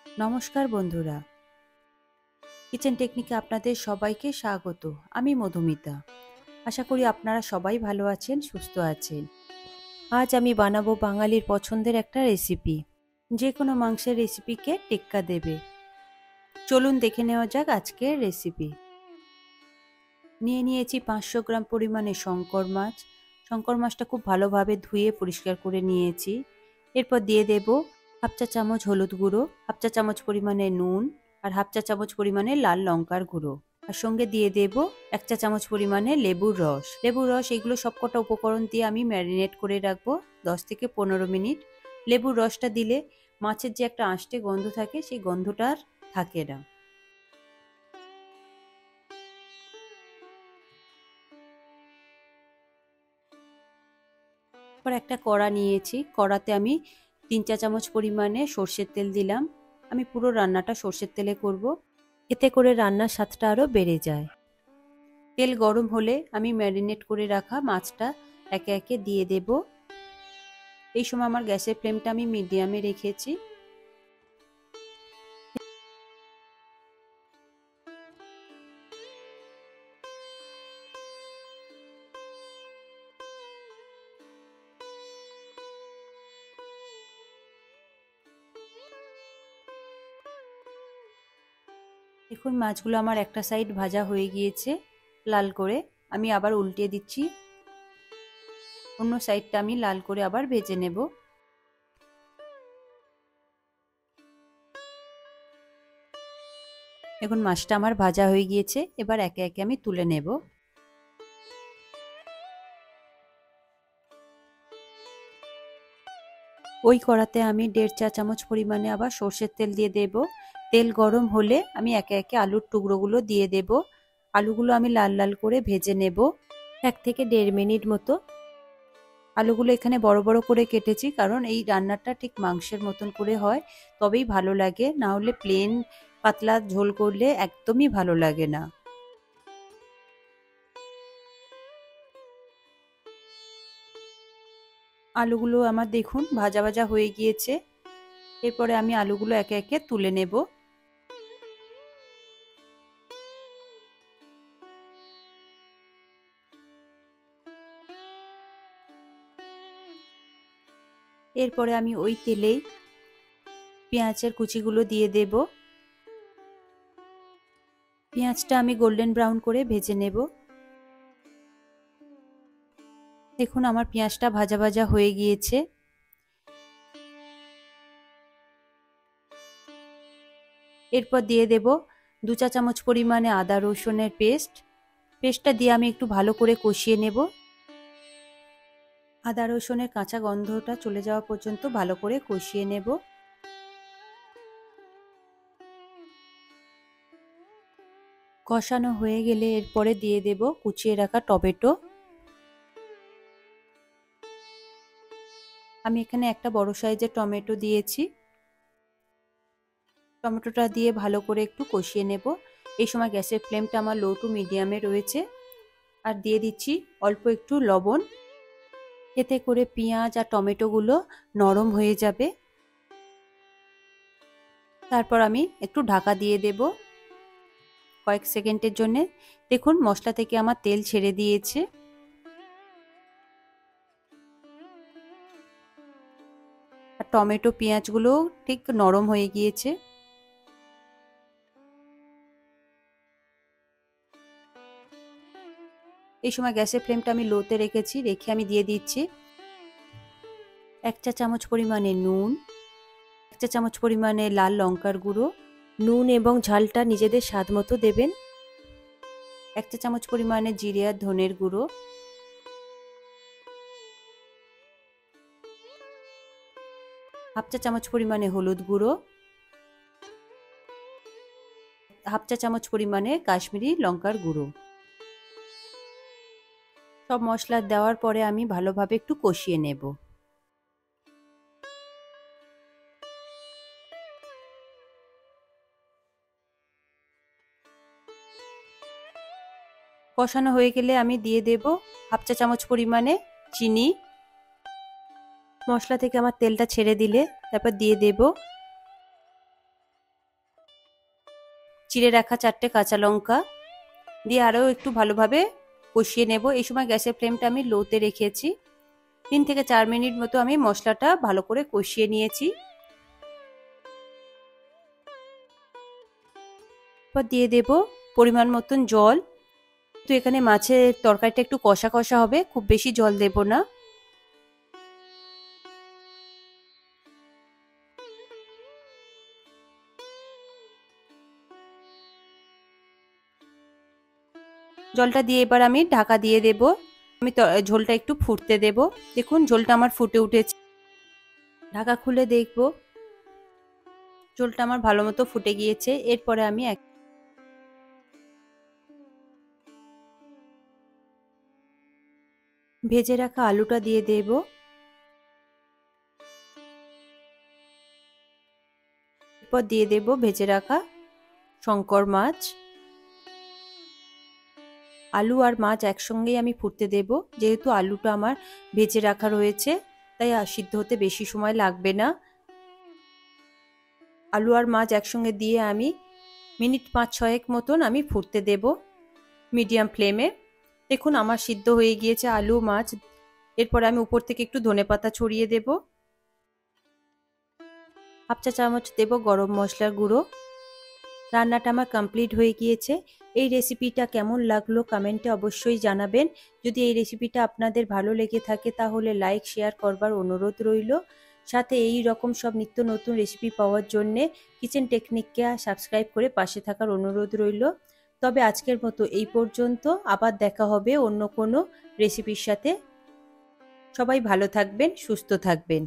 নমস্কার বন্ধুরা, কিচেন টেকনিকে আপনাদের সবাইকে স্বাগত। আমি মধুমিতা। আশা করি আপনারা সবাই ভালো আছেন, সুস্থ আছেন। আজ আমি বানাবো বাঙালির পছন্দের একটা রেসিপি। যে কোনো মাংসের রেসিপিকে টেক্কা দেবে। চলুন দেখে নেওয়া যাক আজকের রেসিপি। নিয়েছি 500 গ্রাম পরিমাণে শঙ্কর মাছ। শঙ্কর মাছটা খুব ভালোভাবে ধুয়ে পরিষ্কার করে নিয়েছি। এরপর দিয়ে দেব হাফ চা চামচ হলুদ গুঁড়ো, হাফ চা চামচ পরিমাণে নুন আর হাফ চা চামচ পরিমাণে লাল লঙ্কার গুঁড়ো। আর সঙ্গে দিয়ে দেব 1 চা চামচ পরিমাণে লেবুর রস। এগুলো সবকটা উপকরণ দিয়ে আমি ম্যারিনেট করে রাখবো 10 থেকে 15 মিনিট। লেবুর রসটা দিলে মাছের যে একটা আঁশটে গন্ধ থাকে, সেই গন্ধটা আর থাকে না। এরপর একটা কড়া নিয়েছি। কড়াতে আমি 3 চা চামচ পরিমাণে সর্ষের তেল দিলাম। আমি পুরো রান্নাটা সর্ষের তেলে করব, এতে করে রান্নার স্বাদটা আরও বেড়ে যায়। তেল গরম হলে আমি ম্যারিনেট করে রাখা মাছটা একে একে দিয়ে দেব। এই সময় আমার গ্যাসের ফ্লেমটা আমি মিডিয়ামে রেখেছি। দেখুন মাছগুলো আমার একটা সাইড ভাজা হয়ে গিয়েছে লাল করে। আমি আবার উল্টে দিচ্ছি। অন্য সাইডটা আমি লাল করে আবার ভেজে নেব। এখন মাছটা আমার ভাজা হয়ে গিয়েছে। এবার একে একে আমি তুলে নেব। ওই কড়াতে আমি 1.5 চা চামচ পরিমাণে আবার সর্ষের তেল দিয়ে দেব। তেল গরম হলে আমি একে একে আলুর টুকরোগুলো দিয়ে দেব। আলুগুলো আমি লাল লাল করে ভেজে নেব 1 থেকে 1.5 মিনিট মতো। আলুগুলো এখানে বড় বড় করে কেটেছি, কারণ এই রান্নাটা ঠিক মাংসের মতন করে হয়, তবেই ভালো লাগে। না হলে প্লেন পাতলা ঝোল করলে একদমই ভালো লাগে না। আলুগুলো আমার দেখুন ভাজা ভাজা হয়ে গিয়েছে। এরপরে আমি আলুগুলো একে একে তুলে নেব। এরপরে আমি ওই তেলেই পেঁয়াজের কুচিগুলো দিয়ে দেব। পেঁয়াজটা আমি গোল্ডেন ব্রাউন করে ভেজে নেব। দেখুন আমার পেঁয়াজটা ভাজা ভাজা হয়ে গিয়েছে। এরপর দিয়ে দেব 2 চা চামচ পরিমাণে আদা রসুনের পেস্টটা দিয়ে আমি একটু ভালো করে কষিয়ে নেব। আদা রসুনের কাঁচা গন্ধটা চলে যাওয়া পর্যন্ত ভালো করে কষিয়ে নেব। কষানো হয়ে গেলে এরপরে দিয়ে দেব কুচিয়ে রাখা টমেটো। আমি এখানে একটা বড় সাইজের টমেটো দিয়েছি। টমেটোটা দিয়ে ভালো করে একটু কষিয়ে নেব। এই সময় গ্যাসের ফ্লেমটা আমার লো টু মিডিয়ামে রয়েছে। আর দিয়ে দিচ্ছি অল্প একটু লবণ, এতে করে পেঁয়াজ আর টমেটোগুলো নরম হয়ে যাবে। তারপর আমি একটু ঢাকা দিয়ে দেব কয়েক সেকেন্ডের জন্য। দেখুন মশলা থেকে আমার তেল ছেড়ে দিয়েছে। আর টমেটো পেঁয়াজগুলো ঠিক নরম হয়ে গিয়েছে। এই সময় গ্যাসের ফ্লেমটা আমি লোতে রেখে আমি দিয়ে দিচ্ছি 1 চা চামচ পরিমাণে নুন, 1 চা চামচ পরিমাণে লাল লঙ্কার গুঁড়ো। নুন এবং ঝালটা নিজেদের স্বাদ মতো দেবেন। 1 চা চামচ পরিমাণে জিরে আর ধনের গুঁড়ো, হাফ চা চামচ পরিমাণে হলুদ গুঁড়ো, হাফ চা চামচ পরিমাণে কাশ্মীরি লঙ্কার গুঁড়ো। সব মশলা দেওয়ার পরে আমি ভালোভাবে একটু কষিয়ে নেব। কষানো হয়ে গেলে আমি দিয়ে দেব হাফ চা চামচ পরিমাণে চিনি। মশলা থেকে আমার তেলটা ছেড়ে দিলে তারপর দিয়ে দেব চিড়ে রাখা 4টে কাঁচা লঙ্কা দিয়ে আরও একটু ভালোভাবে কষিয়ে নেব। এই সময় গ্যাসের ফ্লেমটা আমি লোতে রেখেছি। 3 থেকে 4 মিনিট মতো আমি মশলাটা ভালো করে কষিয়ে নিয়েছি। এরপর দিয়ে দেব পরিমাণ মতন জল। তো এখানে মাছের তরকারিটা একটু কষা কষা হবে, খুব বেশি জল দেব না। জলটা দিয়ে এবার আমি ঢাকা দিয়ে দেব। আমি ঝোলটা একটু ফুটতে দেব। দেখুন ঝোলটা আমার ফুটে উঠেছে। ঢাকা খুলে দেখব ঝোলটা আমার ভালো মতো ফুটে গিয়েছে। এরপরে আমি ভেজে রাখা আলুটা দিয়ে দেব। এরপর দিয়ে দেব ভেজে রাখা শঙ্কর মাছ। আলু আর মাছ একসঙ্গেই আমি ফুটতে দেব, যেহেতু আলুটা আমার ভেজে রাখা রয়েছে তাই সিদ্ধ হতে বেশি সময় লাগবে না। আলু আর মাছ একসঙ্গে দিয়ে আমি মিনিট 5-6 মতন আমি ফুটতে দেব মিডিয়াম ফ্লেমে। দেখুন আমার সিদ্ধ হয়ে গিয়েছে আলু মাছ। এরপরে আমি উপর থেকে একটু ধনেপাতা ছড়িয়ে দেব। 1/2 চা চামচ দেব গরম মশলার গুঁড়ো। রান্নাটা আমার কমপ্লিট হয়ে গিয়েছে। এই রেসিপিটা কেমন লাগলো কমেন্টে অবশ্যই জানাবেন। যদি এই রেসিপিটা আপনাদের ভালো লেগে থাকে তাহলে লাইক শেয়ার করবার অনুরোধ রইল। সাথে এই রকম সব নিত্য নতুন রেসিপি পাওয়ার জন্যে কিচেন টেকনিককে সাবস্ক্রাইব করে পাশে থাকার অনুরোধ রইল। তবে আজকের মতো এই পর্যন্ত, আবার দেখা হবে অন্য কোনো রেসিপির সাথে। সবাই ভালো থাকবেন, সুস্থ থাকবেন।